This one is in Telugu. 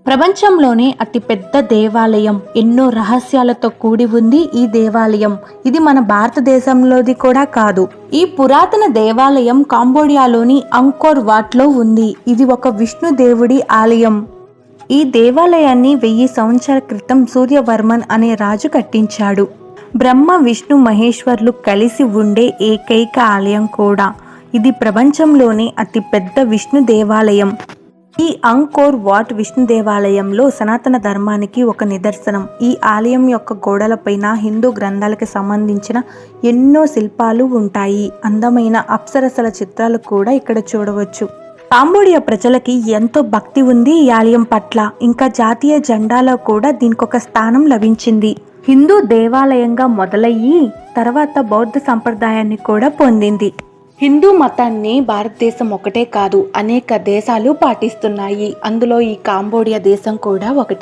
ప్రపంచంలోనే అతిపెద్ద దేవాలయం, ఎన్నో రహస్యాలతో కూడి ఉంది ఈ దేవాలయం. ఇది మన భారతదేశంలోది కూడా కాదు. ఈ పురాతన దేవాలయం కాంబోడియాలోని అంకోర్ వాట్లో ఉంది. ఇది ఒక విష్ణు దేవుడి ఆలయం. ఈ దేవాలయాన్ని 1000 సంవత్సరాల క్రితం సూర్యవర్మన్ అనే రాజు కట్టించాడు. బ్రహ్మ విష్ణు మహేశ్వర్లు కలిసి ఉండే ఏకైక ఆలయం కూడా. ఇది ప్రపంచంలోనే అతిపెద్ద విష్ణు దేవాలయం. ఈ అంకోర్ వాట్ విష్ణు దేవాలయంలో సనాతన ధర్మానికి ఒక నిదర్శనం. ఈ ఆలయం యొక్క గోడలపైన హిందూ గ్రంథాలకు సంబంధించిన ఎన్నో శిల్పాలు ఉంటాయి. అందమైన అప్సరసల చిత్రాలు కూడా ఇక్కడ చూడవచ్చు. కాంబోడియా ప్రజలకి ఎంతో భక్తి ఉంది ఈ ఆలయం పట్ల. ఇంకా జాతీయ జెండాలో కూడా దీనికొక స్థానం లభించింది. హిందూ దేవాలయంగా మొదలయ్యి తర్వాత బౌద్ధ సంప్రదాయాన్ని కూడా పొందింది. హిందూ మతాన్ని భారతదేశం ఒకటే కాదు, అనేక దేశాలు పాటిస్తున్నాయి. అందులో ఈ కాంబోడియా దేశం కూడా ఒకటి.